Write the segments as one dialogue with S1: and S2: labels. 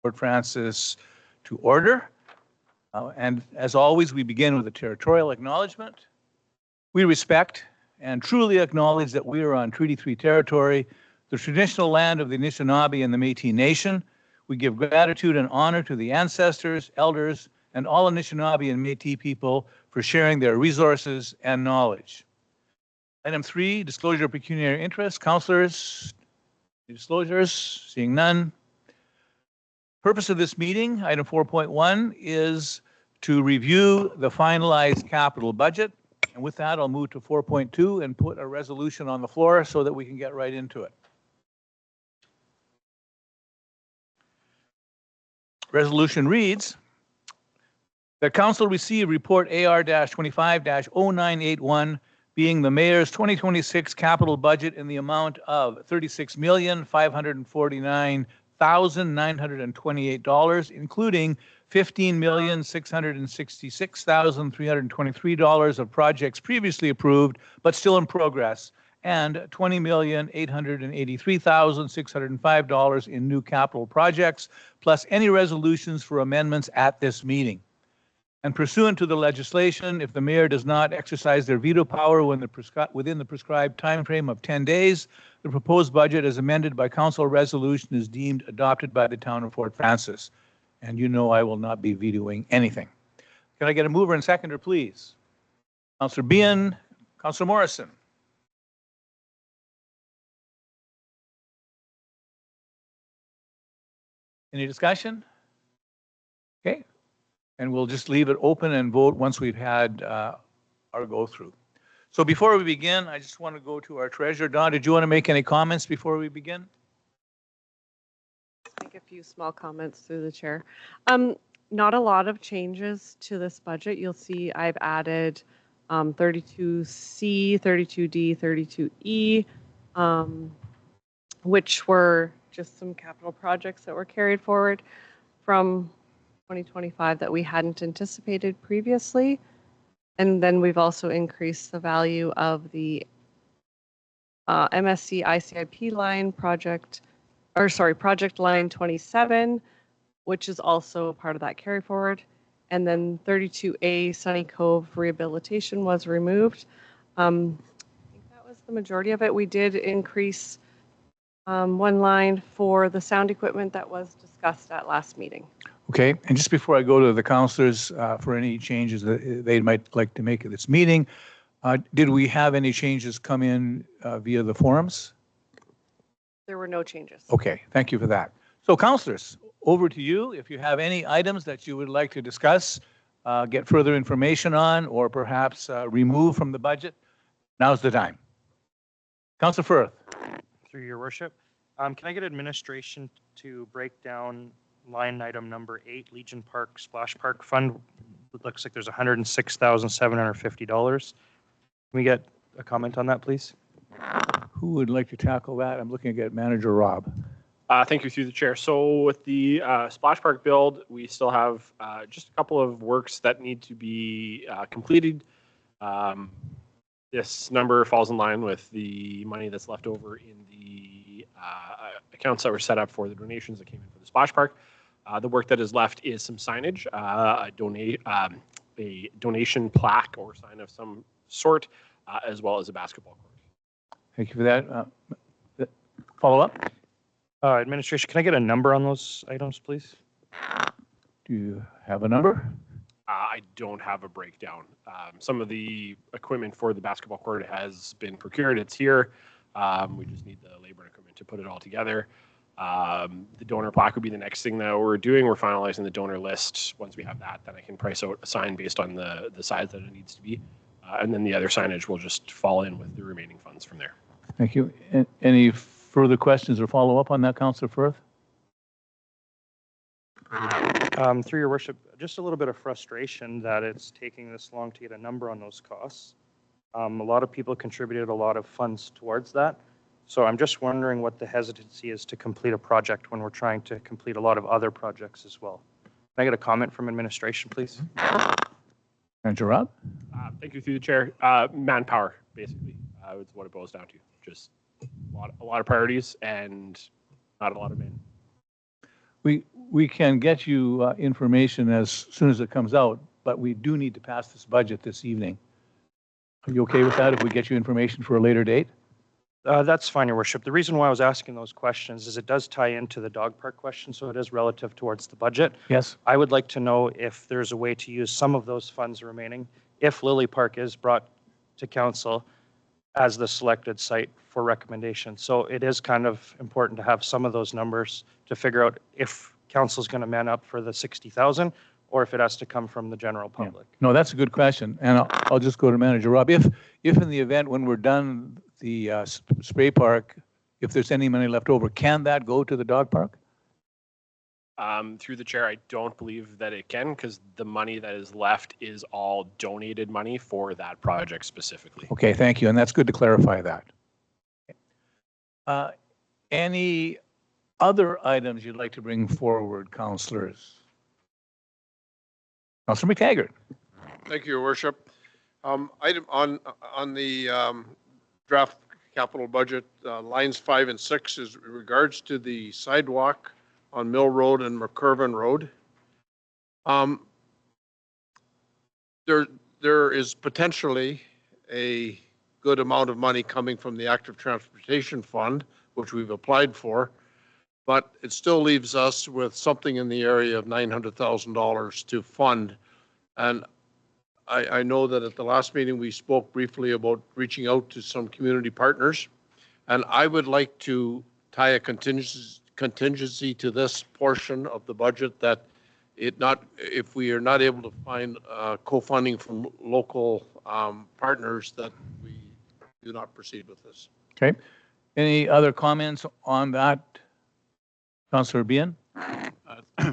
S1: Fort Francis to order. And as always, we begin with a territorial acknowledgement. We respect and truly acknowledge that we are on Treaty 3 territory, the traditional land of the Anishinaabe and the Métis Nation. We give gratitude and honor to the ancestors, elders, and all Anishinaabe and Métis people for sharing their resources and knowledge. Item 3, disclosure of pecuniary interest. Councillors, disclosures, seeing none. Purpose of this meeting, item 4.1, is to review the finalized capital budget. And with that, I'll move to 4.2 and put a resolution on the floor so that we can get right into it. Resolution reads that Council receive report AR-25-0981 being the Mayor's 2026 capital budget in the amount of $36,549,928, including $15,666,323 of projects previously approved but still in progress, and $20,883,605 in new capital projects, plus any resolutions for amendments at this meeting. And pursuant to the legislation, if the mayor does not exercise their veto power within the prescribed time frame of 10 days, the proposed budget as amended by council resolution is deemed adopted by the town of Fort Francis. And you know I will not be vetoing anything. Can I get a mover and seconder, please? Councillor Behan, Councillor Morrison. Any discussion? Okay. And we'll just leave it open and vote once we've had our go through. So before we begin, I just want to go to our treasurer. Don, did you want to make any comments before we begin?
S2: Make a few small comments through the chair. Not a lot of changes to this budget. You'll see I've added 32C, 32D, 32E, which were just some capital projects that were carried forward from 2025 that we hadn't anticipated previously. And then we've also increased the value of the MSC ICIP line project, or sorry, project line 27, which is also part of that carry forward. And then 32A Sunny Cove rehabilitation was removed. I think that was the majority of it. We did increase one line for the sound equipment that was discussed at last meeting.
S1: Okay, and just before I go to the councillors for any changes that they might like to make at this meeting, did we have any changes come in via the forums?
S2: There were no changes.
S1: Okay, thank you for that. So councillors, over to you. If you have any items that you would like to discuss, get further information on, or perhaps remove from the budget, now's the time. Councillor Firth.
S3: Through your worship, can I get administration to break down line item number 8, Legion Park Splash Park Fund? It looks like there's $106,750. Can we get a comment on that, please?
S1: Who would like to tackle that? I'm looking at Manager Rob.
S4: Thank you, through the chair. So with the Splash Park build, we still have just a couple of works that need to be completed. This number falls in line with the money that's left over in the accounts that were set up for the donations that came in for the Splash Park. The work that is left is some signage, a donation plaque or sign of some sort, as well as a basketball court.
S1: Thank you for that. Follow up?
S3: Administration, can I get a number on those items, please?
S1: Do you have a number?
S4: I don't have a breakdown. Some of the equipment for the basketball court has been procured. It's here. We just need the labor and equipment to put it all together. The donor plaque would be the next thing that we're doing. We're finalizing the donor list. Once we have that, then I can price out a sign based on the size that it needs to be. And then the other signage will just fall in with the remaining funds from there.
S1: Thank you. Any further questions or follow up on that, Councillor Firth?
S3: Through your worship, just a little bit of frustration that it's taking this long to get a number on those costs. A lot of people contributed a lot of funds towards that. So I'm just wondering what the hesitancy is to complete a project when we're trying to complete a lot of other projects as well. Can I get a comment from administration, please?
S1: Manager Rob?
S4: Thank you, through the chair. Manpower, basically, is what it boils down to. Just a lot of priorities and not a lot of men.
S1: We can get you information as soon as it comes out, but we do need to pass this budget this evening. Are you okay with that if we get you information for a later date?
S3: That's fine, Your Worship. The reason why I was asking those questions is it does tie into the dog park question, so it is relative towards the budget.
S1: Yes.
S3: I would like to know if there's a way to use some of those funds remaining if Lily Park is brought to council as the selected site for recommendation. So it is kind of important to have some of those numbers to figure out if council's going to man up for the 60,000 or if it has to come from the general public.
S1: No, that's a good question. And I'll just go to Manager Rob. If in the event when we're done the spray park, if there's any money left over, can that go to the dog park?
S4: Through the chair, I don't believe that it can because the money that is left is all donated money for that project specifically.
S1: Okay, thank you. And that's good to clarify that. Any other items you'd like to bring forward, councillors? Councillor McTaggart.
S5: Thank you, Your Worship. Item on the draft capital budget, lines 5 and 6 is in regards to the sidewalk on Mill Road and McCurvin Road. There is potentially a good amount of money coming from the Active Transportation Fund, which we've applied for, but it still leaves us with something in the area of $900,000 to fund. And I know that at the last meeting we spoke briefly about reaching out to some community partners, and I would like to tie a contingency to this portion of the budget that if we are not able to find co-funding from local partners, that we do not proceed with this.
S1: Okay. Any other comments on that? Councillor Bien?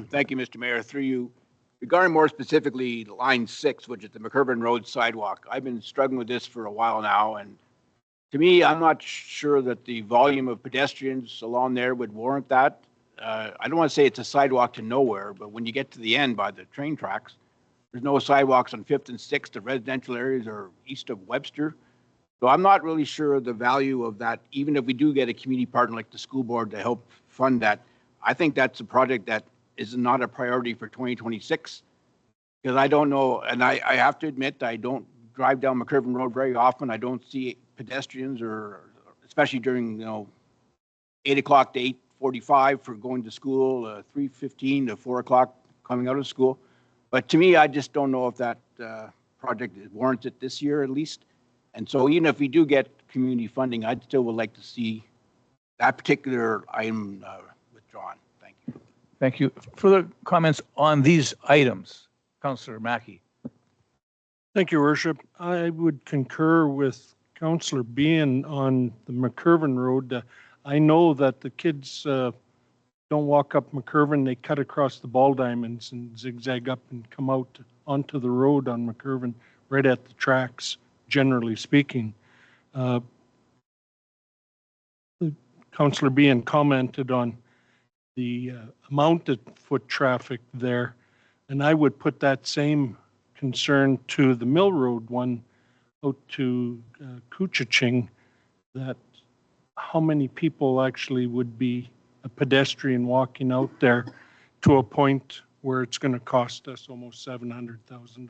S6: Thank you, Mr. Mayor. Through you, regarding more specifically line 6, which is the McCurvin Road sidewalk, I've been struggling with this for a while now, and to me, I'm not sure that the volume of pedestrians along there would warrant that. I don't want to say it's a sidewalk to nowhere, but when you get to the end by the train tracks, there's no sidewalks on 5th and 6th. The residential areas are east of Webster. So I'm not really sure the value of that, even if we do get a community partner like the school board to help fund that. I think that's a project that is not a priority for 2026 because I don't know, and I have to admit, I don't drive down McCurvin Road very often. I don't see pedestrians, or especially during 8 o'clock to 8:45 for going to school, 3:15 to 4 o'clock coming out of school. But to me, I just don't know if that project is warranted this year at least. And so even if we do get community funding, I still would like to see that particular item withdrawn. Thank you.
S1: Thank you. Further comments on these items? Councillor Mackey.
S7: Thank you, Your Worship. I would concur with Councillor Bien on the McCurvin Road. I know that the kids don't walk up McCurvin, they cut across the ball diamonds and zigzag up and come out onto the road on McCurvin, right at the tracks, generally speaking. Councillor Bien commented on the amount of foot traffic there, and I would put that same concern to the Mill Road one out to Couchiching, that how many people actually would be a pedestrian walking out there to a point where it's going to cost us almost $700,000.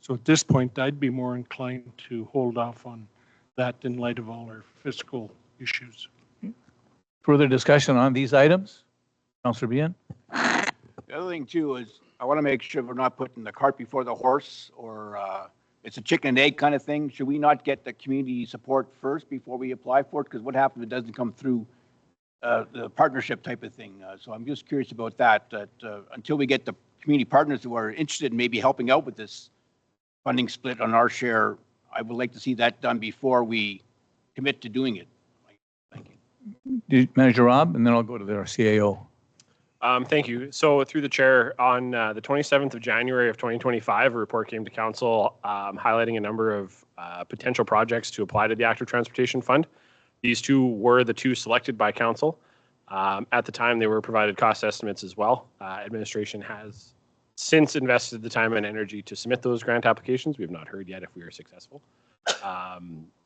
S7: So at this point, I'd be more inclined to hold off on that in light of all our fiscal issues.
S1: Further discussion on these items? Councillor Bien?
S6: The other thing too is I want to make sure we're not putting the cart before the horse, or it's a chicken and egg kind of thing. Should we not get the community support first before we apply for it? Because what happens if it doesn't come through the partnership type of thing? So I'm just curious about that, until we get the community partners who are interested in maybe helping out with this funding split on our share, I would like to see that done before we commit to doing it. Thank you.
S1: Manager Rob, and then I'll go to their CAO.
S4: Thank you. So through the chair, on the 27th of January of 2025, a report came to council highlighting a number of potential projects to apply to the Active Transportation Fund. These two were the two selected by council. At the time, they were provided cost estimates as well. Administration has since invested the time and energy to submit those grant applications. We have not heard yet if we are successful.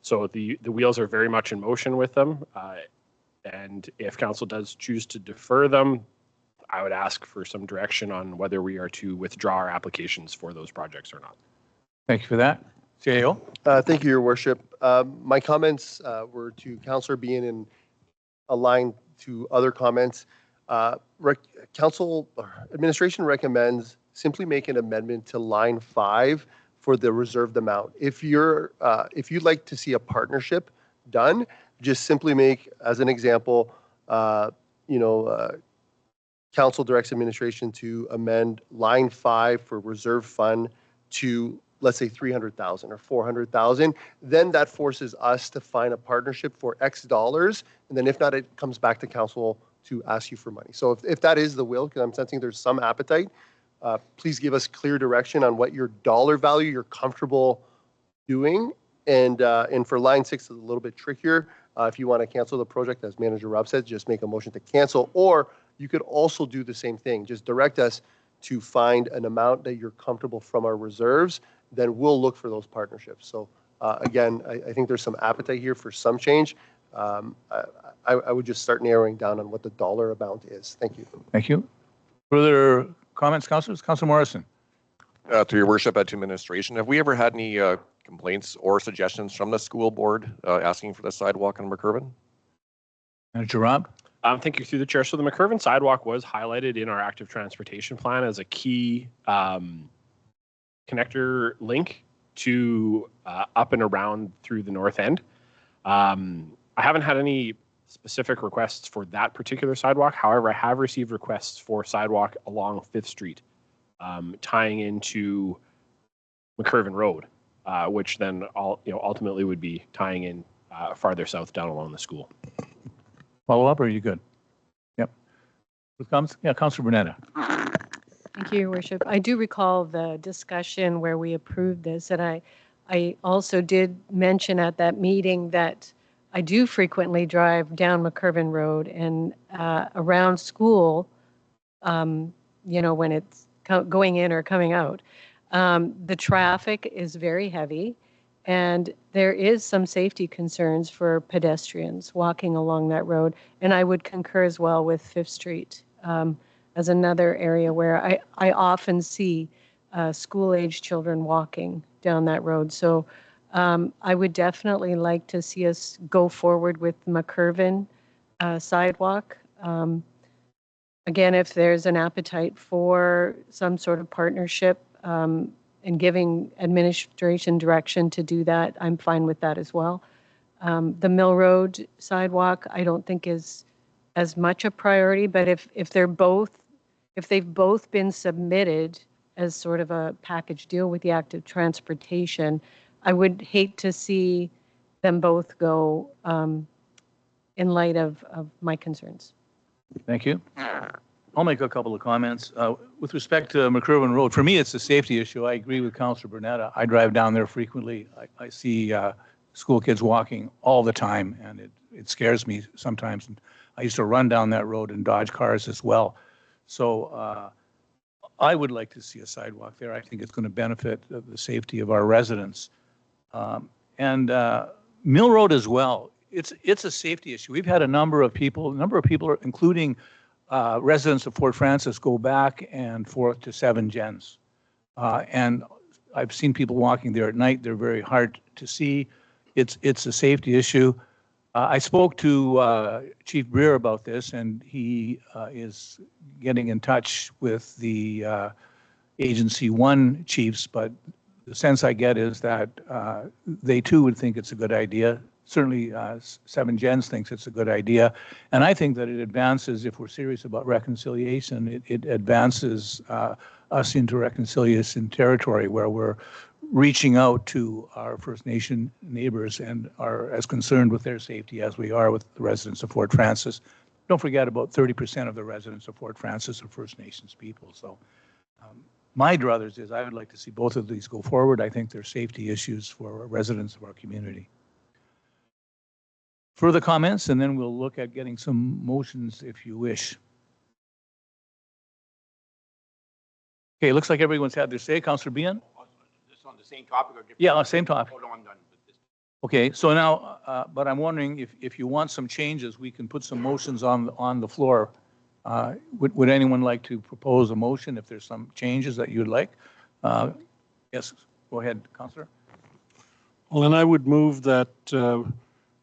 S4: So the wheels are very much in motion with them. And if council does choose to defer them, I would ask for some direction on whether we are to withdraw our applications for those projects or not.
S1: Thank you for that. CAO?
S8: Thank you, Your Worship. My comments were to Councillor Bean and aligned to other comments. Council administration recommends simply make an amendment to line 5 for the reserved amount. If you'd like to see a partnership done, just simply make, as an example, council directs administration to amend line 5 for reserve fund to, let's say, 300,000 or 400,000. Then that forces us to find a partnership for X dollars, and then if not, it comes back to council to ask you for money. So if that is the will, because I'm sensing there's some appetite, please give us clear direction on what your dollar value you're comfortable doing. And for line 6, it's a little bit trickier. If you want to cancel the project, as Manager Rob said, just make a motion to cancel. Or you could also do the same thing. Just direct us to find an amount that you're comfortable from our reserves. Then we'll look for those partnerships. So again, I think there's some appetite here for some change. I would just start narrowing down on what the dollar amount is. Thank you.
S1: Thank you. Further comments, councilors? Councilor Morrison?
S9: Through Your Worship, at administration, have we ever had any complaints or suggestions from the school board asking for the sidewalk on McKerven?
S1: Manager Rob?
S4: Thank you, through the chair. So the McKerven sidewalk was highlighted in our active transportation plan as a key connector link to up and around through the north end. I haven't had any specific requests for that particular sidewalk. However, I have received requests for sidewalk along 5th Street, tying into McKerven Road, which then ultimately would be tying in farther south down along the school.
S1: Follow up, or are you good? Yep. Yeah, Councilor Bernetta.
S10: Thank you, Your Worship. I do recall the discussion where we approved this, and I also did mention at that meeting that I do frequently drive down McKerven Road and around school, when it's going in or coming out. The traffic is very heavy, and there is some safety concerns for pedestrians walking along that road. And I would concur as well with 5th Street as another area where I often see school-age children walking down that road. So I would definitely like to see us go forward with McKerven sidewalk. Again, if there's an appetite for some sort of partnership and giving administration direction to do that, I'm fine with that as well. The Mill Road sidewalk, I don't think is as much a priority, but if they've both been submitted as sort of a package deal with the active transportation, I would hate to see them both go in light of my concerns.
S1: Thank you. I'll make a couple of comments. With respect to McKerven Road, for me, it's a safety issue. I agree with Councilor Bernetta. I drive down there frequently. I see school kids walking all the time, and it scares me sometimes. And I used to run down that road and dodge cars as well. So I would like to see a sidewalk there. I think it's going to benefit the safety of our residents. And Mill Road as well. It's a safety issue. We've had a number of people, including residents of Fort Francis, go back and forth to 7 Gens. And I've seen people walking there at night. They're very hard to see. It's a safety issue. I spoke to Chief Breer about this, and he is getting in touch with the Agency 1 chiefs, but the sense I get is that they too would think it's a good idea. Certainly 7 Gens thinks it's a good idea. And I think that it advances, if we're serious about reconciliation, it advances us into reconciliation territory where we're reaching out to our First Nation neighbors and are as concerned with their safety as we are with the residents of Fort Francis. Don't forget, about 30% of the residents of Fort Francis are First Nations people. So my druthers is I would like to see both of these go forward. I think they're safety issues for residents of our community. Further comments, and then we'll look at getting some motions if you wish. Okay, looks like everyone's had their say. Councillor Bean?
S6: This on the same topic or different?
S1: Yeah, same topic.
S6: Oh, no, I'm done with this.
S1: Okay, so now, but I'm wondering if you want some changes, we can put some motions on the floor Would anyone like to propose a motion if there's some changes that you'd like? Yes, go ahead, Councillor.
S7: Well, and I would move that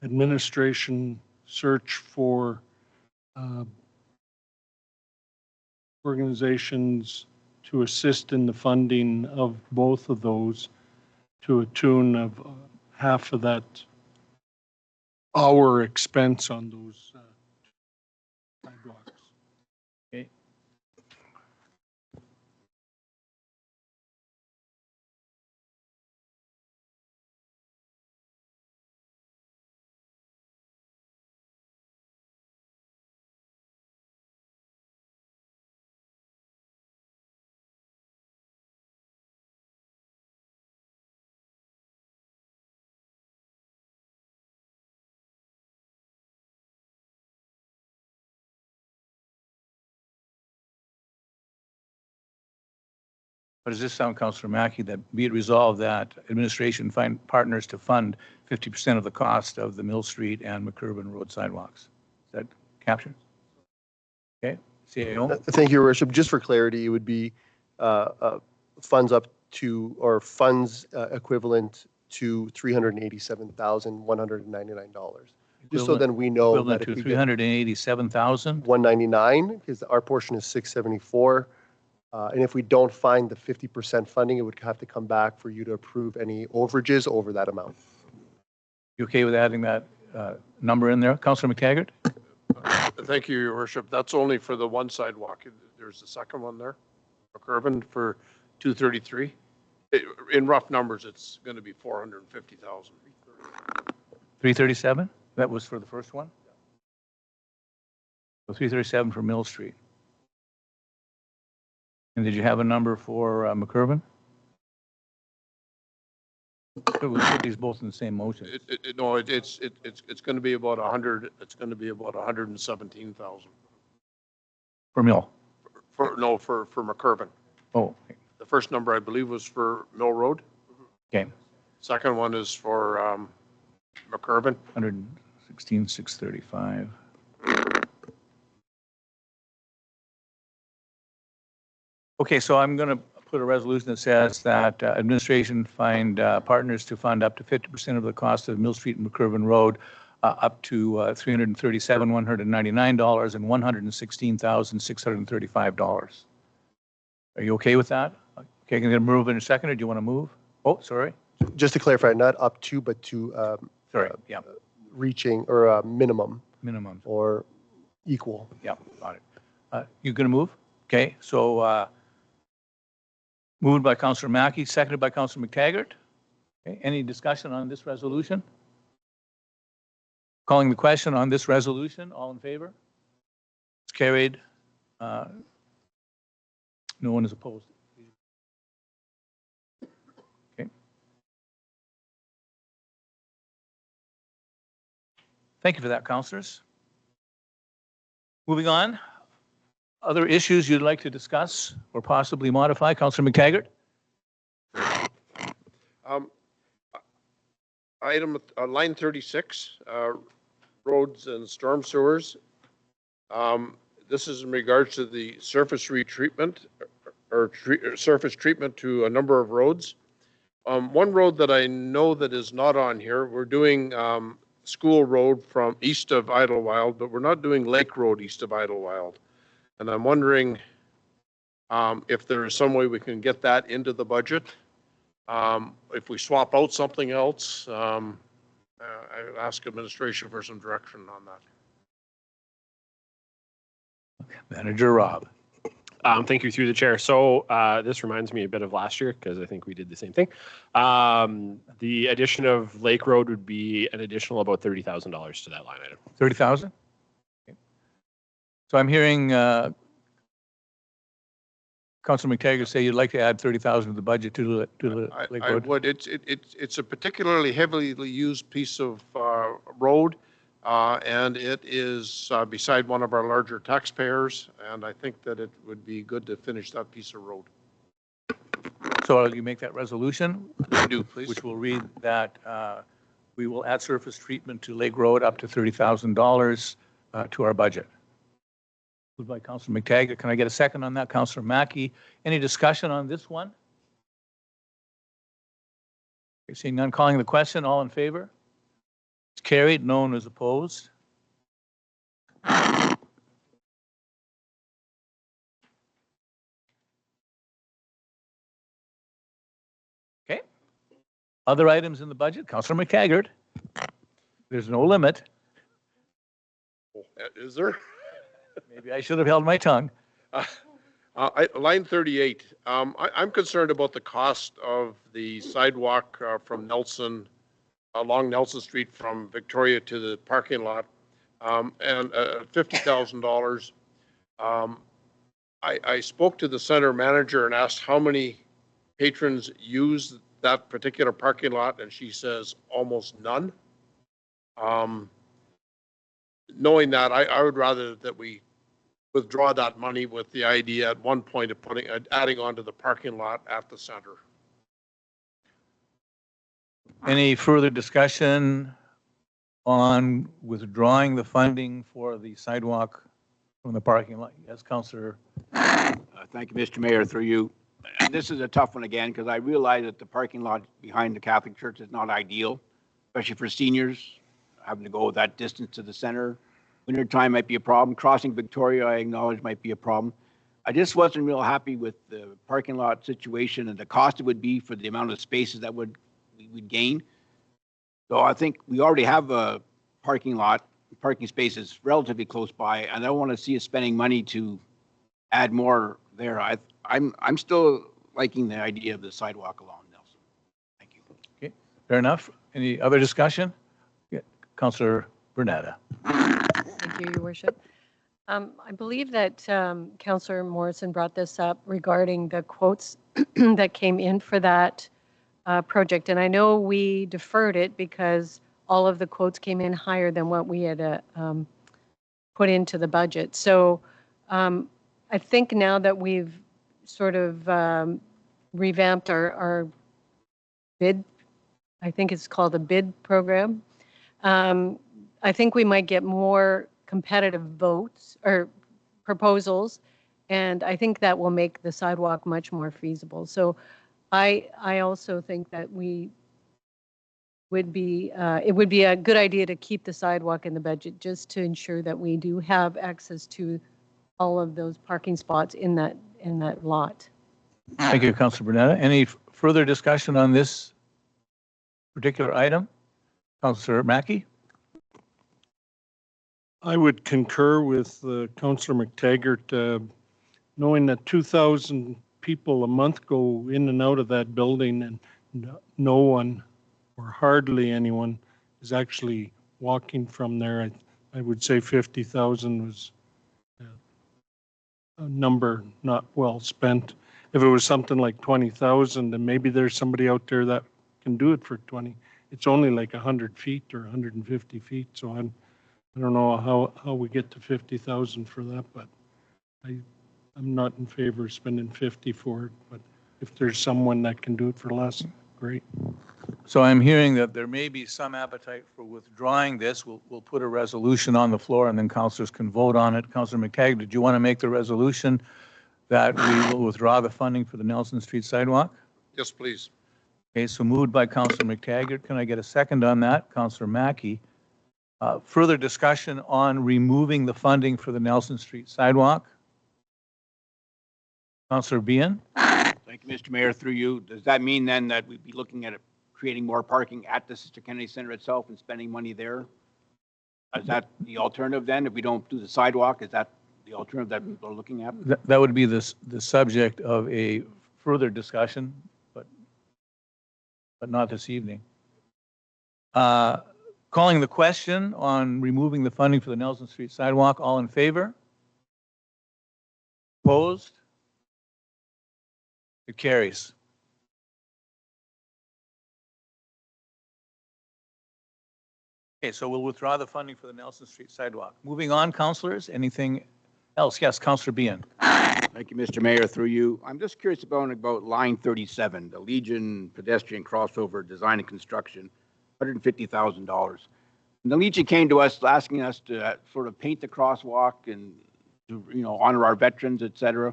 S7: administration search for organizations to assist in the funding of both of those to a tune of half of that our expense on those sidewalks.
S1: Okay. But does this sound, Councillor Mackey, that be it resolved that administration find partners to fund 50% of the cost of the Mill Street and McCurban Road sidewalks? Is that captured? Okay, CAO?
S8: Thank you, Your Worship. Just for clarity, it would be funds up to, or funds equivalent to $387,199. Just so then we know
S1: Equivalent
S8: that if
S1: to
S8: we get
S1: 387,000?
S8: 199, because our portion is 674. And if we don't find the 50% funding, it would have to come back for you to approve any overages over that amount.
S1: You okay with adding that number in there? Councillor McTaggart?
S5: Thank you, Your Worship. That's only for the one sidewalk. There's the second one there, McCurban, for 233. In rough numbers, it's going to be 450,000.
S1: 337? That was for the first one? So 337 for Mill Street. And did you have a number for McCurban? We'll put these both in the same motion.
S5: No, it's going to be about 100. It's going to be about 117,000
S1: For Mill?
S5: for McCurban.
S1: Oh,
S5: The first number I believe was for Mill Road.
S1: okay.
S5: Second one is for McCurban.
S1: 116,635. Okay, so I'm going to put a resolution that says that administration find partners to fund up to 50% of the cost of Mill Street and McCurban Road, up to $337,199 and $116,635. Are you okay with that? Okay, can I move in a second, or do you want to move? Oh, sorry.
S8: Just to clarify, not up to, but to
S1: Sorry, yeah,
S8: reaching or a minimum
S1: minimum.
S8: or equal.
S1: Yeah, got it. You going to move? Okay, so moved by Councillor Mackey, seconded by Councillor McTaggart. Okay, any discussion on this resolution? Calling the question on this resolution, all in favor? It's carried. No one is opposed. Okay. Thank you for that, councillors. Moving on. Other issues you'd like to discuss or possibly modify? Councillor McTaggart?
S5: Item line 36, roads and storm sewers. This is in regards to the surface retreatment or surface treatment to a number of roads. One road that I know that is not on here, we're doing School Road from east of Idlewild, but we're not doing Lake Road east of Idlewild. And I'm wondering if there is some way we can get that into the budget. If we swap out something else, I ask administration for some direction on that.
S1: Manager Rob.
S4: Thank you through the chair. So this reminds me a bit of last year because I think we did the same thing. The addition of Lake Road would be an additional about $30,000 to that line item.
S1: 30,000? Okay. So I'm hearing Councilor McTaggart say you'd like to add 30,000 to the budget to the Lake
S5: I
S1: Road.
S5: would. It's a particularly heavily used piece of road, and it is beside one of our larger taxpayers, and I think that it would be good to finish that piece of road.
S1: So will you make that resolution?
S5: Do, please.
S1: Which will read that we will add surface treatment to Lake Road up to $30,000 to our budget. Moved by Councillor McTaggart. Can I get a second on that? Councillor Mackey. Any discussion on this one? Okay, seeing none, calling the question. All in favor? It's carried. No one is opposed. Okay. Other items in the budget. Councillor McTaggart. There's no limit.
S5: Is there?
S1: Maybe I should have held my tongue.
S5: Line 38, I'm concerned about the cost of the sidewalk from Nelson, along Nelson Street from Victoria to the parking lot, and $50,000. I spoke to the center manager and asked how many patrons use that particular parking lot, and she says almost none. Knowing that, I would rather that we withdraw that money with the idea at one point of adding on to the parking lot at the center.
S1: Any further discussion on withdrawing the funding for the sidewalk from the parking lot? Yes, Councillor.
S6: Thank you, Mr. Mayor, through you. And this is a tough one again, because I realize that the parking lot behind the Catholic Church is not ideal, especially for seniors, having to go that distance to the center. Winter time might be a problem. Crossing Victoria, I acknowledge, might be a problem. I just wasn't real happy with the parking lot situation and the cost it would be for the amount of spaces that we would gain. So I think we already have a parking spaces relatively close by, and I don't want to see us spending money to add more there. I'm still liking the idea of the sidewalk along Nelson. Thank you.
S1: Okay, fair enough. Any other discussion? Yeah, Councillor Bernetta.
S10: Thank you, Your Worship. I believe that Councillor Morrison brought this up regarding the quotes that came in for that project. And I know we deferred it because all of the quotes came in higher than what we had put into the budget. So I think now that we've sort of revamped our bid, I think it's called a bid program, I think we might get more competitive votes or proposals, and I think that will make the sidewalk much more feasible. So I also think that it would be a good idea to keep the sidewalk in the budget just to ensure that we do have access to all of those parking spots in that lot.
S1: Thank you, Councillor Bernetta. Any further discussion on this particular item? Councillor Mackey?
S7: I would concur with Councillor McTaggart, knowing that 2,000 people a month go in and out of that building and no one or hardly anyone is actually walking from there. I would say 50,000 was a number not well spent. If it was something like 20,000, then maybe there's somebody out there that can do it for 20. It's only like 100 feet or 150 feet, so I don't know how we get to 50,000 for that, but I'm not in favor of spending 50 for it. But if there's someone that can do it for less, great.
S1: So I'm hearing that there may be some appetite for withdrawing this. We'll put a resolution on the floor and then councillors can vote on it. Councillor McTaggart, did you want to make the resolution that we will withdraw the funding for the Nelson Street sidewalk?
S5: Yes, please.
S1: Okay, so moved by Councillor McTaggart. Can I get a second on that? Councillor Mackey. Further discussion on removing the funding for the Nelson Street sidewalk? Councillor Behan?
S6: Thank you, Mr. Mayor, through you. Does that mean then that we'd be looking at creating more parking at the Sister Kennedy Center itself and spending money there? Is that the alternative then? If we don't do the sidewalk, is that the alternative that people are looking at?
S1: That would be the subject of a further discussion, but not this evening. Calling the question on removing the funding for the Nelson Street sidewalk. All in favor? Opposed? It carries. Okay, so we'll withdraw the funding for the Nelson Street sidewalk. Moving on, councillors, anything else? Yes, Councillor Behan.
S6: Thank you, Mr. Mayor, through you. I'm just curious about line 37, the Legion pedestrian crossover design and construction, $150,000. And the Legion came to us asking us to sort of paint the crosswalk and to, honor our veterans, et cetera.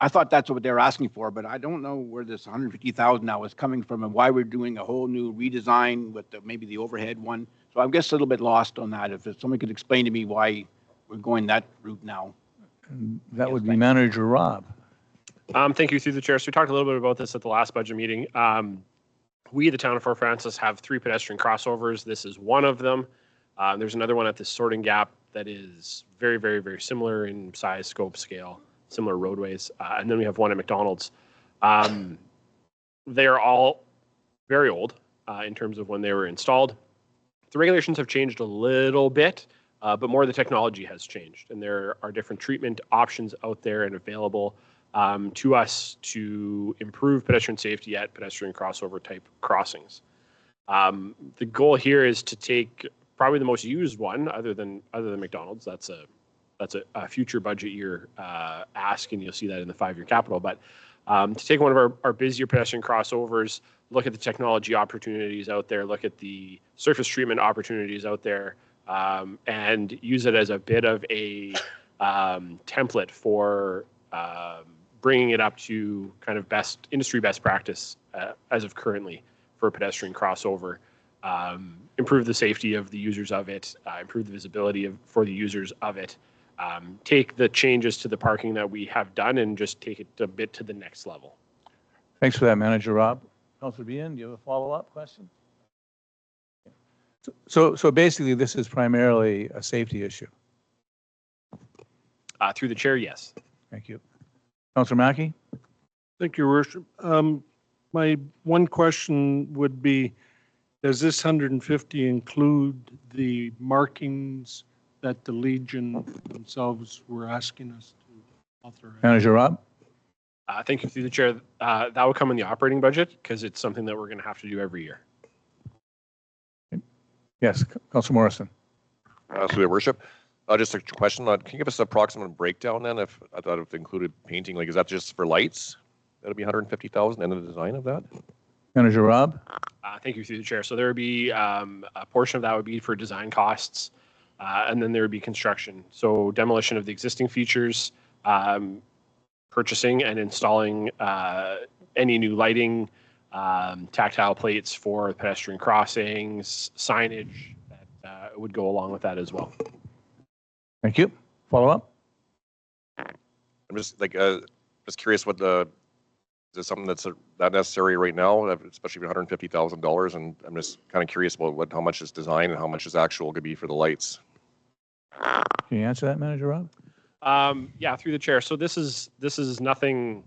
S6: I thought that's what they were asking for, but I don't know where this 150,000 now is coming from and why we're doing a whole new redesign with maybe the overhead one. So I'm just a little bit lost on that. If someone could explain to me why we're going that route now.
S1: That would be Manager Rob.
S4: Thank you, through the chair. So we talked a little bit about this at the last budget meeting. We, the town of Fort Frances, have 3 pedestrian crossovers. This is one of them. There's another one at the Sorting Gap that is very, very, very similar in size, scope, scale, similar roadways. And then we have one at McDonald's. They are all very old in terms of when they were installed. The regulations have changed a little bit, but more of the technology has changed. And there are different treatment options out there and available to us to improve pedestrian safety at pedestrian crossover type crossings. The goal here is to take probably the most used one, other than McDonald's. That's a future budget year ask, and you'll see that in the 5-year capital. But to take one of our busier pedestrian crossovers, look at the technology opportunities out there, look at the surface treatment opportunities out there, and use it as a bit of a template for bringing it up to kind of industry best practice as of currently for a pedestrian crossover. Improve the safety of the users of it, improve the visibility for the users of it, take the changes to the parking that we have done and just take it a bit to the next level.
S1: Thanks for that, Manager Rob. Councillor Behan, do you have a follow-up question? So basically, this is primarily a safety issue.
S4: Through the chair, yes.
S1: Thank you. Councillor Mackey?
S7: Thank you, Your Worship. My one question would be, does this 150 include the markings that the Legion themselves were asking us to authorize?
S1: Manager Rob?
S4: Thank you, through the chair. That will come in the operating budget because it's something that we're going to have to do every year.
S1: Yes, Councillor Morrison.
S9: Through your worship, just a question. Can you give us an approximate breakdown then? If I thought it included painting, like is that just for lights? That'll be 150,000 and the design of that?
S1: Manager Rob?
S4: Thank you, through the chair. So there would be a portion of that would be for design costs, and then there would be construction. So demolition of the existing features, purchasing and installing any new lighting, tactile plates for pedestrian crossings, signage that would go along with that as well.
S1: Thank you. Follow up?
S9: I'm just just curious is it something that's that necessary right now, especially for $150,000? And I'm just kind of curious about how much is design and how much is actual could be for the lights.
S1: Can you answer that, Manager Rob?
S4: Yeah, through the chair. So this is nothing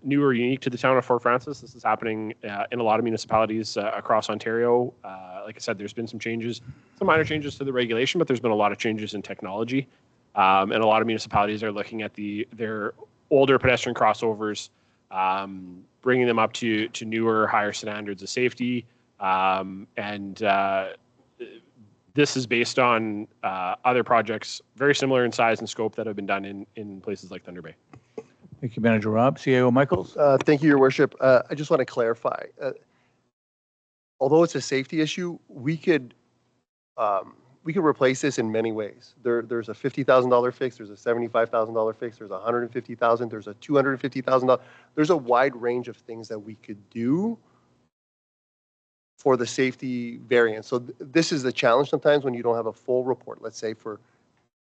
S4: new or unique to the town of Fort Frances. This is happening in a lot of municipalities across Ontario. Like I said, there's been some minor changes to the regulation, but there's been a lot of changes in technology. And a lot of municipalities are looking at their older pedestrian crossovers, bringing them up to newer, higher standards of safety. And this is based on other projects very similar in size and scope that have been done in places like Thunder Bay.
S1: Thank you, Manager Rob. CAO Michaels?
S8: Thank you, Your Worship. I just want to clarify. Although it's a safety issue, we could replace this in many ways. There's a $50,000 fix, there's a $75,000 fix, there's a $150,000, there's a $250,000. There's a wide range of things that we could do for the safety variance. So this is the challenge sometimes when you don't have a full report, let's say for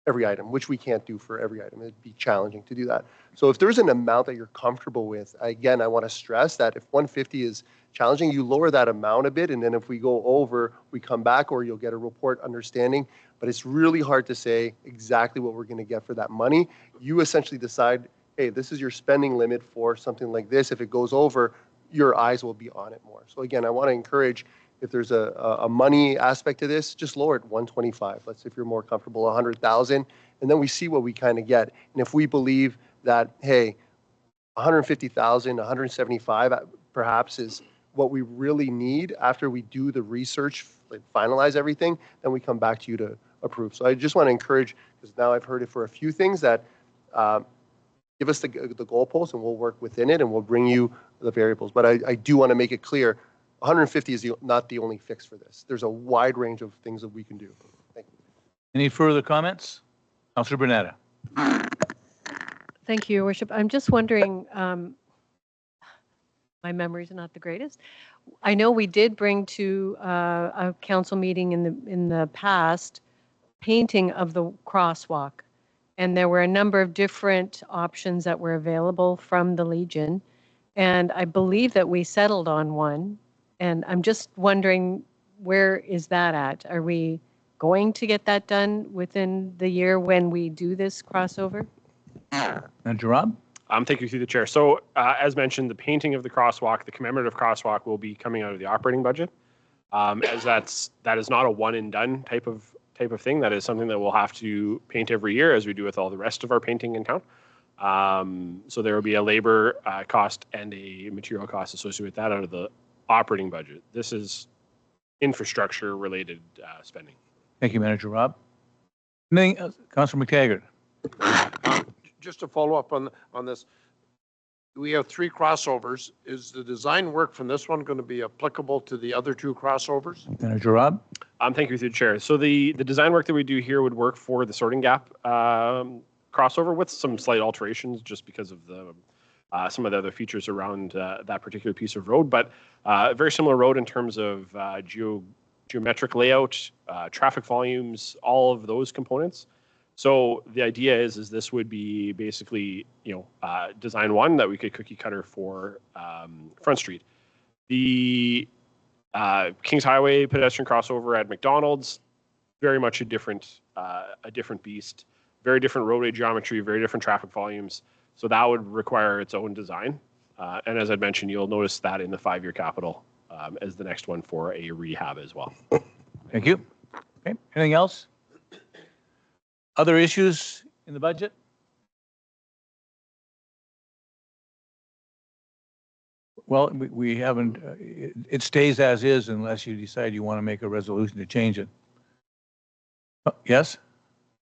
S8: every item, which we can't do for every item. It'd be challenging to do that. So if there's an amount that you're comfortable with, again, I want to stress that if 150 is challenging, you lower that amount a bit, and then if we go over, we come back, or you'll get a report understanding. But it's really hard to say exactly what we're going to get for that money. You essentially decide, hey, this is your spending limit for something like this. If it goes over, your eyes will be on it more. So again, I want to encourage, if there's a money aspect to this, just lower it 125. Let's say if you're more comfortable, 100,000, and then we see what we kind of get. And if we believe that, hey, 150,000, 175 perhaps is what we really need after we do the research, like finalize everything, then we come back to you to approve. So I just want to encourage, because now I've heard it for a few things, that give us the goalposts and we'll work within it and we'll bring you the variables. But I do want to make it clear, 150 is not the only fix for this. There's a wide range of things that we can do. Thank you.
S1: Any further comments? Councillor Bernetta.
S10: Thank you, Your Worship. I'm just wondering, my memory's not the greatest. I know we did bring to a council meeting in the past painting of the crosswalk, and there were a number of different options that were available from the Legion, and I believe that we settled on one. And I'm just wondering, where is that at? Are we going to get that done within the year when we do this crossover?
S1: Manager Rob?
S4: Thank you through the chair. So as mentioned, the painting of the crosswalk, the commemorative crosswalk will be coming out of the operating budget. As that is not a one and done type of thing. That is something that we'll have to paint every year as we do with all the rest of our painting in town. So there will be a labor cost and a material cost associated with that out of the operating budget. This is infrastructure related spending.
S1: Thank you, Manager Rob. Councilor McTaggart.
S5: Just to follow up on this, we have 3 crossovers. Is the design work from this one going to be applicable to the other 2 crossovers?
S1: Manager Rob?
S4: Thank you through the chair. So the design work that we do here would work for the Sorting Gap crossover with some slight alterations just because of the some of the other features around that particular piece of road, but a very similar road in terms of geometric layout, traffic volumes, all of those components. So the idea is this would be basically, design one that we could cookie cutter for Front Street. The Kings Highway pedestrian crossover at McDonald's, very much a different beast, very different roadway geometry, very different traffic volumes. So that would require its own design. And as I mentioned, you'll notice that in the 5-year capital as the next one for a rehab as well.
S1: Thank you. Okay, anything else? Other issues in the budget? Well, we haven't, it stays as is unless you decide you want to make a resolution to change it. Yes?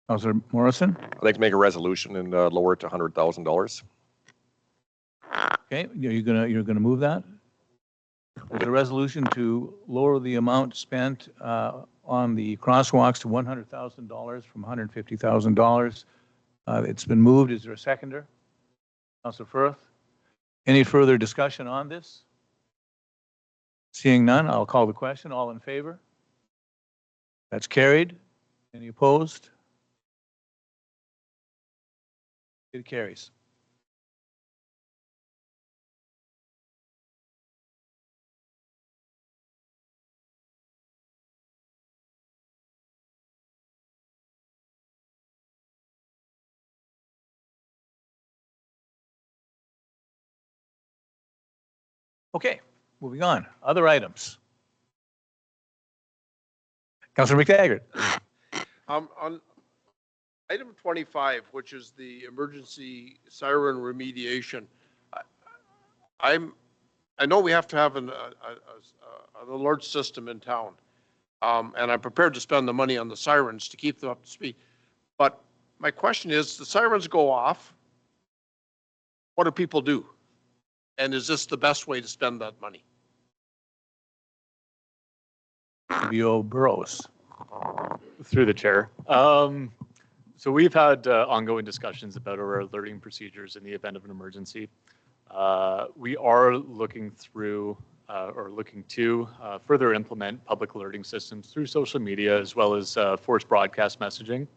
S1: Councilor Morrison?
S9: I'd like to make a resolution and lower it to $100,000.
S1: Okay, you're gonna move that? There's a resolution to lower the amount spent on the crosswalks to $100,000 from $150,000. It's been moved. Is there a seconder? Councilor Firth? Any further discussion on this? Seeing none, I'll call the question. All in favor? That's carried. Any opposed? It carries. Okay, moving on. Other items. Councilor McTaggart.
S5: On item 25, which is the emergency siren remediation, I know we have to have an alert system in town, and I'm prepared to spend the money on the sirens to keep them up to speed. But my question is, the sirens go off. What do people do? And is this the best way to spend that money?
S1: B.O. Burrows.
S11: Through the chair. So we've had ongoing discussions about our alerting procedures in the event of an emergency. We are looking through looking to further implement public alerting systems through social media as well as forced broadcast messaging.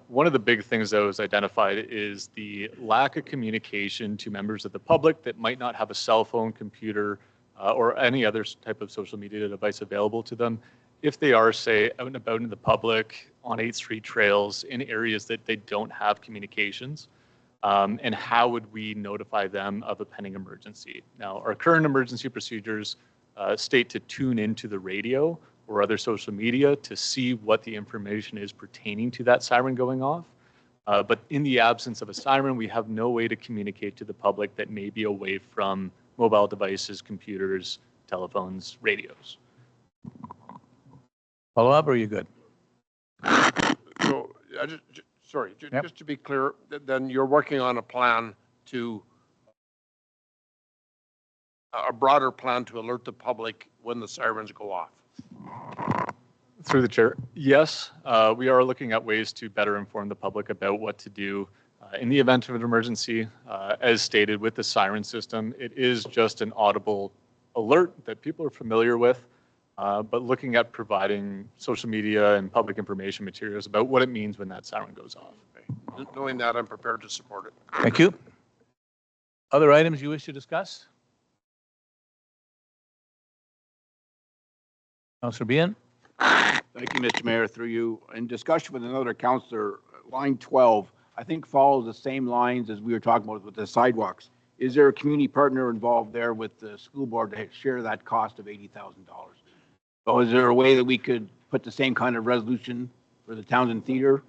S11: One of the big things that was identified is the lack of communication to members of the public that might not have a cell phone, computer, or any other type of social media device available to them if they are, say, out and about in the public, on 8th Street trails, in areas that they don't have communications. And how would we notify them of a pending emergency? Now, our current emergency procedures state to tune into the radio or other social media to see what the information is pertaining to that siren going off. But in the absence of a siren, we have no way to communicate to the public that may be away from mobile devices, computers, telephones, radios.
S1: Follow up, or are you good?
S5: So, just to be clear, then you're working on a plan a broader plan to alert the public when the sirens go off.
S11: Through the chair, yes, we are looking at ways to better inform the public about what to do in the event of an emergency. As stated with the siren system, it is just an audible alert that people are familiar with, but looking at providing social media and public information materials about what it means when that siren goes off.
S5: Knowing that, I'm prepared to support it.
S1: Thank you. Other items you wish to discuss? Councillor Behan?
S6: Thank you, Mr. Mayor. Through you, in discussion with another councillor, line 12, I think follows the same lines as we were talking about with the sidewalks. Is there a community partner involved there with the school board to share that cost of $80,000? So is there a way that we could put the same kind of resolution for the Townsend Theater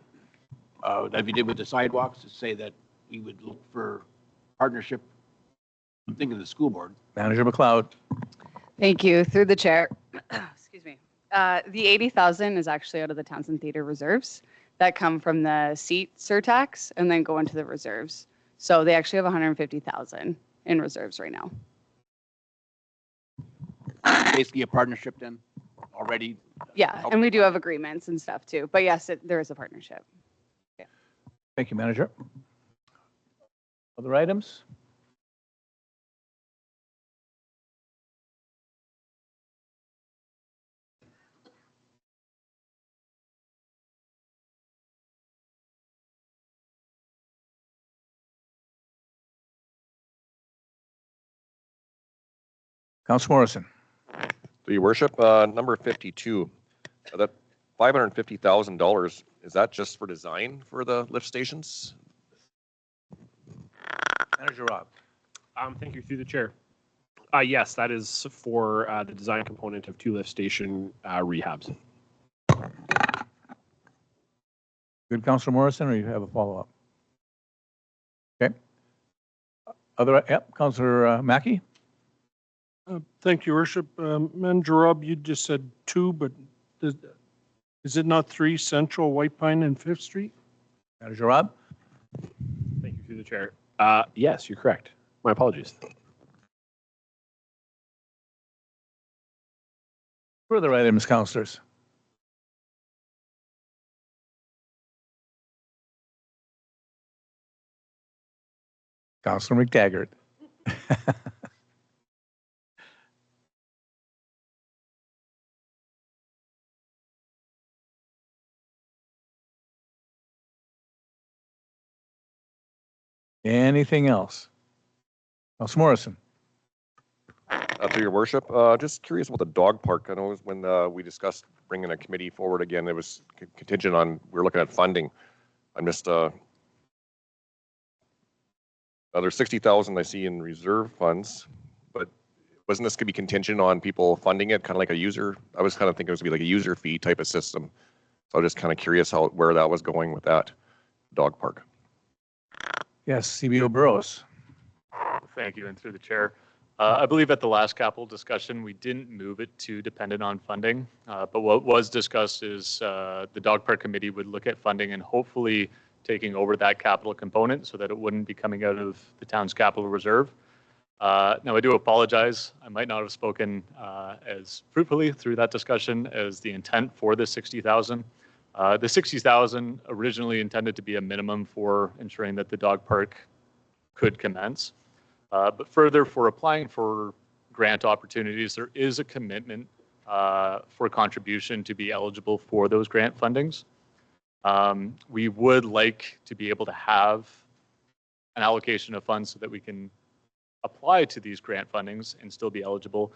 S6: that we did with the sidewalks to say that we would look for partnership? I'm thinking of the school board.
S1: Manager McLeod?
S12: Thank you. Through the chair. Excuse me. The 80,000 is actually out of the Townsend Theater reserves that come from the seat surtax and then go into the reserves. So they actually have 150,000 in reserves right now.
S6: Basically a partnership then already?
S12: Yeah, and we do have agreements and stuff too. But yes, there is a partnership.
S1: Thank you, Manager. Other items? Councilor Morrison?
S9: Through your worship, number 52, that $550,000, is that just for design for the lift stations?
S1: Manager Robb?
S4: Thank you, through the chair. Yes, that is for the design component of 2 lift station rehabs.
S1: Good, Councilor Morrison, or you have a follow-up? Okay. Other, yep, Councilor Mackey?
S7: Thank you, Worship. Manager Robb, you just said 2, but is it not 3, Central, White Pine, and 5th Street?
S1: Manager Robb?
S4: Thank you, through the chair. Yes, you're correct. My apologies.
S1: Further items, councilors? Councilor McTaggart? Anything else? Councilor Morrison?
S9: Through your worship, just curious about the dog park. I know it was when we discussed bringing a committee forward again, it was contingent on, we were looking at funding. I missed there's 60,000 I see in reserve funds, but wasn't this going to be contingent on people funding it, kind of like a user? I was kind of thinking it was going to be like a user fee type of system. So I was just kind of curious where that was going with that dog park.
S1: Yes, CBO Burrows.
S11: Thank you, and through the chair. I believe at the last capital discussion, we didn't move it to dependent on funding, but what was discussed is the dog park committee would look at funding and hopefully taking over that capital component so that it wouldn't be coming out of the town's capital reserve. Now, I do apologize. I might not have spoken as fruitfully through that discussion as the intent for the 60,000. The 60,000 originally intended to be a minimum for ensuring that the dog park could commence. But further, for applying for grant opportunities, there is a commitment for contribution to be eligible for those grant fundings. We would like to be able to have an allocation of funds so that we can apply to these grant fundings and still be eligible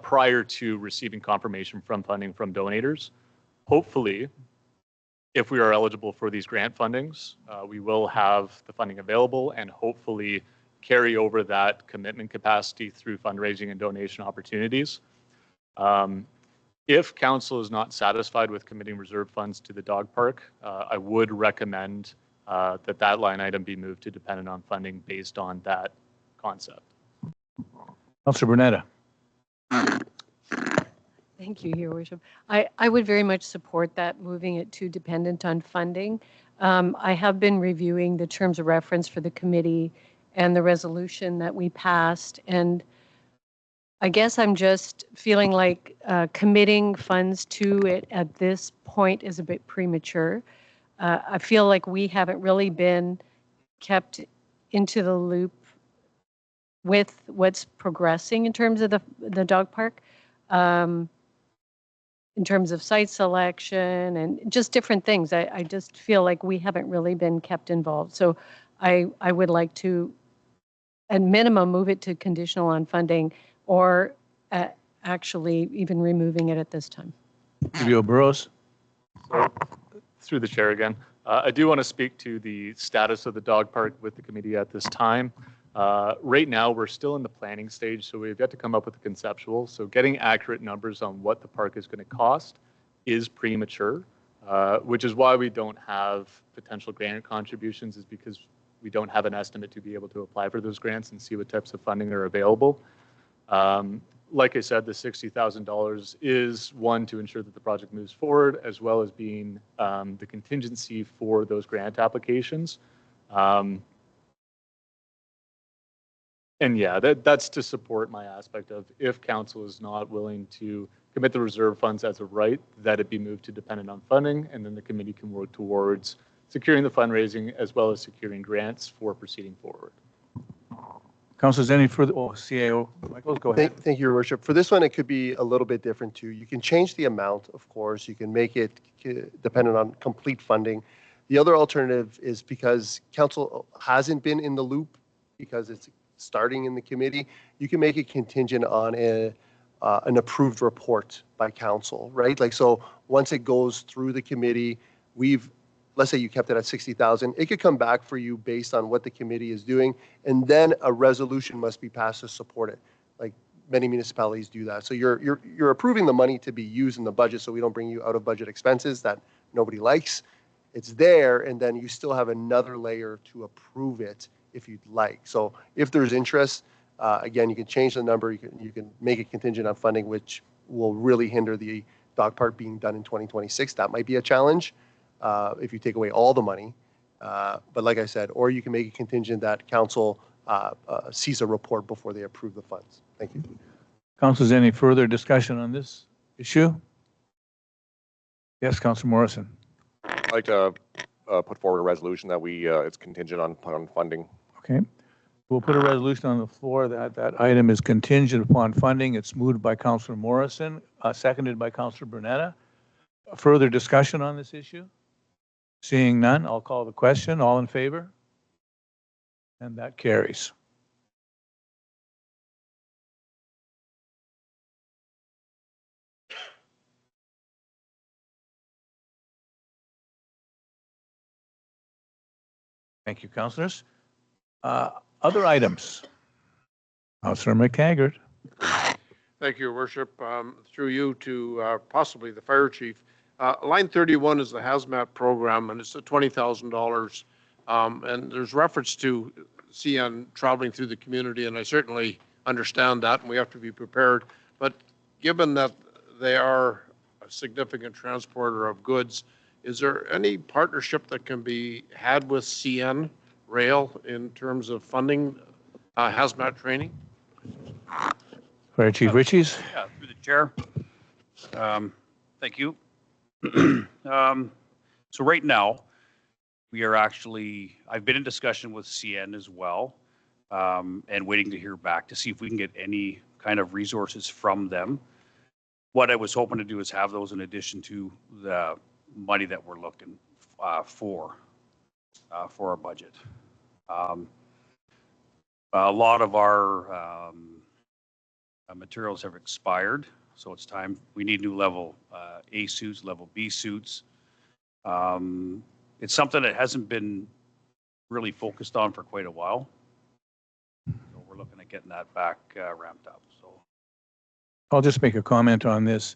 S11: prior to receiving confirmation from funding from donators. Hopefully, if we are eligible for these grant fundings, we will have the funding available and hopefully carry over that commitment capacity through fundraising and donation opportunities. If council is not satisfied with committing reserve funds to the dog park, I would recommend that line item be moved to dependent on funding based on that concept.
S1: Councilor Bernetta?
S10: Thank you, Your Worship. I would very much support that, moving it to dependent on funding. I have been reviewing the terms of reference for the committee and the resolution that we passed, and I guess I'm just feeling like committing funds to it at this point is a bit premature. I feel like we haven't really been kept into the loop with what's progressing in terms of the dog park, in terms of site selection and just different things. I just feel like we haven't really been kept involved. So I would like to, at minimum, move it to conditional on funding, or actually even removing it at this time.
S1: Review Burrows.
S11: Through the chair again, I do want to speak to the status of the dog park with the committee at this time. Right now, we're still in the planning stage, so we've yet to come up with a conceptual. So getting accurate numbers on what the park is going to cost is premature, which is why we don't have potential grant contributions, is because we don't have an estimate to be able to apply for those grants and see what types of funding are available. Like I said, the $60,000 is one to ensure that the project moves forward, as well as being the contingency for those grant applications. And yeah, that's to support my aspect of, if council is not willing to commit the reserve funds as a right, that it be moved to dependent on funding, and then the committee can work towards securing the fundraising as well as securing grants for proceeding forward.
S1: Councilors, any further? Oh, CAO, Michael, go ahead.
S8: Thank you, Your Worship. For this one, it could be a little bit different too. You can change the amount, of course. You can make it dependent on complete funding. The other alternative is, because council hasn't been in the loop because it's starting in the committee, you can make it contingent on an approved report by council, right? Like, so once it goes through the committee, let's say you kept it at 60,000, it could come back for you based on what the committee is doing, and then a resolution must be passed to support it. Like, many municipalities do that. So you're approving the money to be used in the budget, so we don't bring you out of budget expenses that nobody likes. It's there, and then you still have another layer to approve it if you'd like. So if there's interest, again, you can change the number, you can make it contingent on funding, which will really hinder the dog park being done in 2026. That might be a challenge. If you take away all the money. But like I said, or you can make it contingent that council sees a report before they approve the funds. Thank you.
S1: Councilors, any further discussion on this issue? Yes, Councilor Morrison.
S9: I'd like to put forward a resolution that it's contingent on funding.
S1: Okay. We'll put a resolution on the floor that item is contingent upon funding. It's moved by Councilor Morrison, seconded by Councilor Bernetta. Further discussion on this issue? Seeing none, I'll call the question. All in favor? And that carries. Thank you, councilors. Other items? Councilor McTaggart.
S5: Thank you, Your Worship. Through you to possibly the fire chief. Line 31 is the hazmat program, and it's at $20,000. And there's reference to CN traveling through the community, and I certainly understand that, and we have to be prepared. But given that they are a significant transporter of goods, is there any partnership that can be had with CN Rail in terms of funding hazmat training?
S1: Fire Chief Richies.
S13: Yeah, through the chair. Thank you. So right now, we are actually, I've been in discussion with CN as well, and waiting to hear back to see if we can get any kind of resources from them. What I was hoping to do is have those in addition to the money that we're looking for our budget. A lot of our materials have expired, so it's time. We need new level A suits, level B suits. It's something that hasn't been really focused on for quite a while. So we're looking at getting that back ramped up. So
S1: I'll just make a comment on this.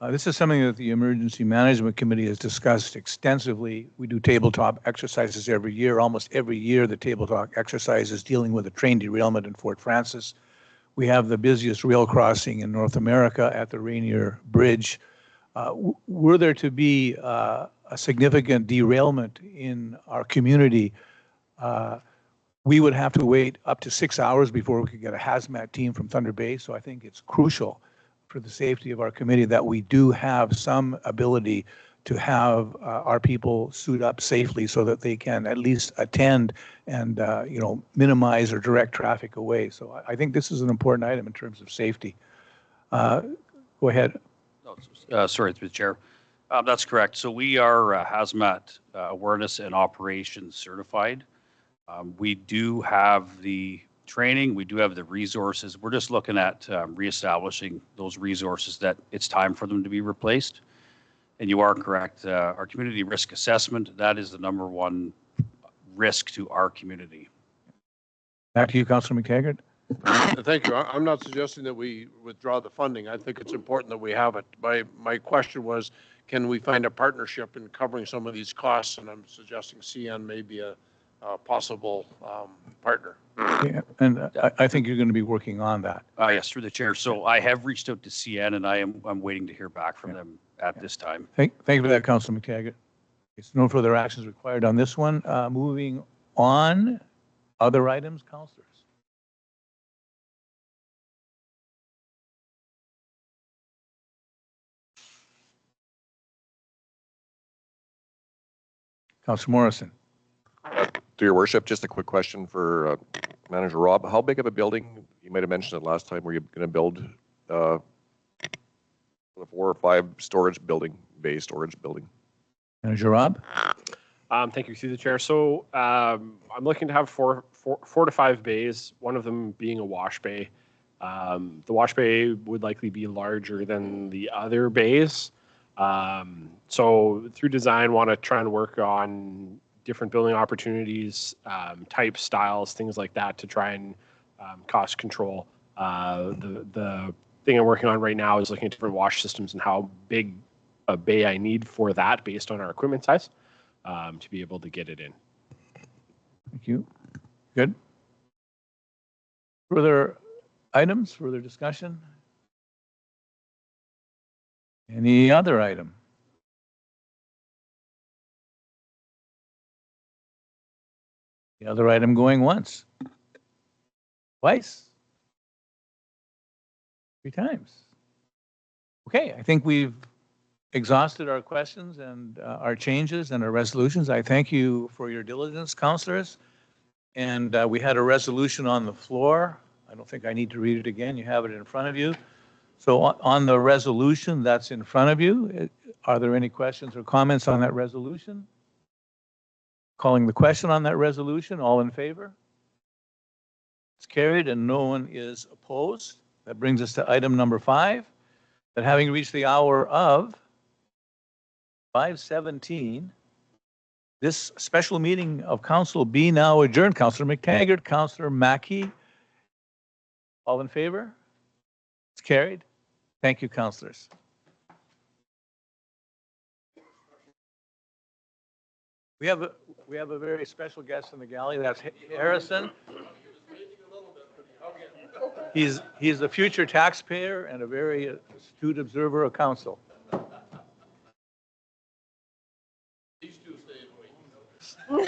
S1: This is something that the Emergency Management Committee has discussed extensively. We do tabletop exercises every year. Almost every year, the tabletop exercise is dealing with a train derailment in Fort Francis. We have the busiest rail crossing in North America at the Rainier Bridge. Were there to be a significant derailment in our community, we would have to wait up to 6 hours before we could get a hazmat team from Thunder Bay. So I think it's crucial for the safety of our committee that we do have some ability to have our people suit up safely so that they can at least attend and, minimize or direct traffic away. So I think this is an important item in terms of safety. Go ahead.
S13: Sorry, through the chair. That's correct. So we are hazmat awareness and operations certified. We do have the training. We do have the resources. We're just looking at reestablishing those resources that it's time for them to be replaced. And you are correct. Our community risk assessment, that is the number one risk to our community.
S1: Back to you, Councilor McTaggart.
S5: Thank you. I'm not suggesting that we withdraw the funding. I think it's important that we have it. My question was, can we find a partnership in covering some of these costs? And I'm suggesting CN may be a possible partner.
S1: Yeah, and I think you're going to be working on that.
S13: Yes, through the chair. So I have reached out to CN and I'm waiting to hear back from them at this time.
S1: Thank you for that, Councilor McTaggart. There's no further actions required on this one. Moving on, other items, councilors. Councilor Morrison.
S9: Through your worship, just a quick question for Manager Rob. How big of a building, you might have mentioned it last time, were you going to build the 4 or 5 storage building?
S1: Manager Rob?
S4: Thank you, through the chair. So I'm looking to have four to 5 bays, one of them being a wash bay. The wash bay would likely be larger than the other bays. So through design, want to try and work on different building opportunities, types, styles, things like that to try and cost control. The thing I'm working on right now is looking at different wash systems and how big a bay I need for that based on our equipment size to be able to get it in.
S1: Thank you. Good. Further items, further discussion? Any other item? The other item going once? Twice? 3 times? Okay, I think we've exhausted our questions and our changes and our resolutions. I thank you for your diligence, councilors. And we had a resolution on the floor. I don't think I need to read it again. You have it in front of you. So on the resolution that's in front of you, are there any questions or comments on that resolution? Calling the question on that resolution, all in favor? It's carried and no one is opposed. That brings us to item number 5, that having reached the hour of 5:17, this special meeting of council be now adjourned. Councilor McTaggart, Councilor Mackey, all in favor? It's carried. Thank you, councilors. We have a very special guest in the gallery. That's Harrison. He's a future taxpayer and a very astute observer of council.
S5: These two stay away.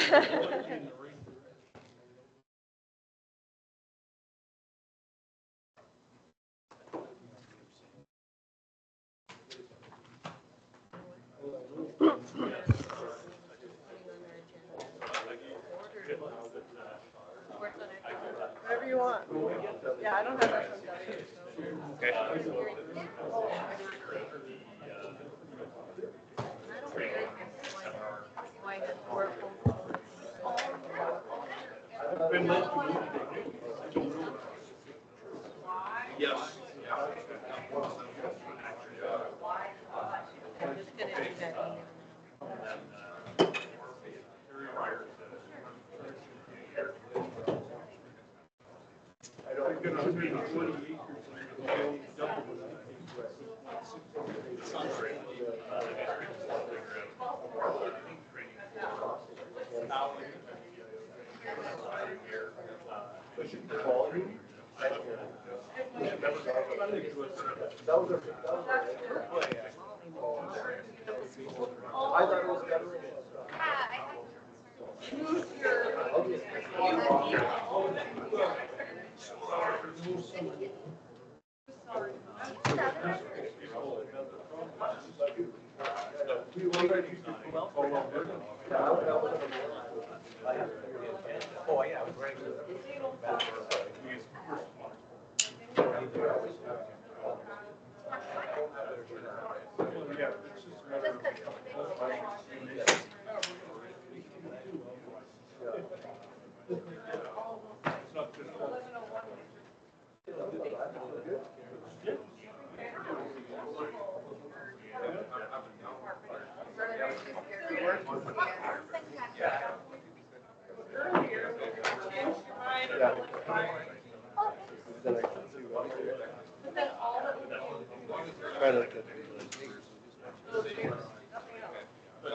S2: Whatever you want. Yeah, I don't have that one down
S5: Yes.
S10: I'm just going to do that email.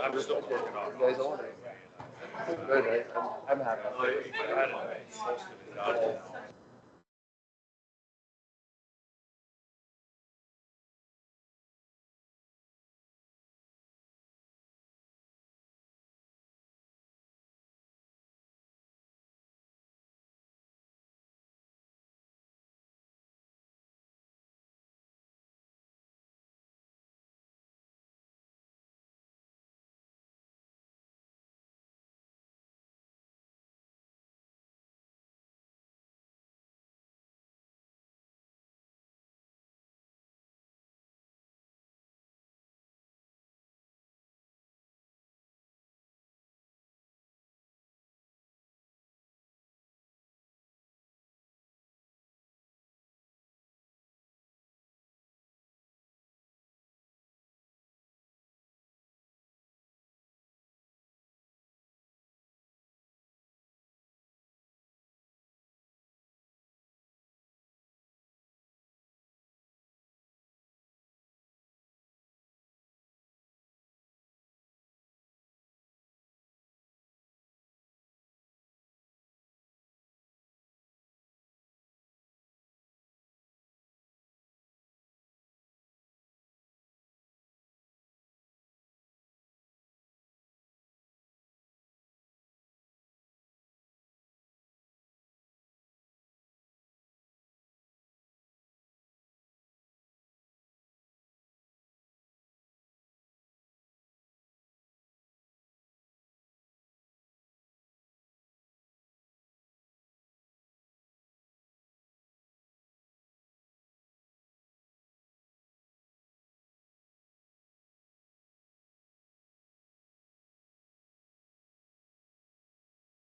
S8: I'm still working on it. You guys own it. Good, I'm happy.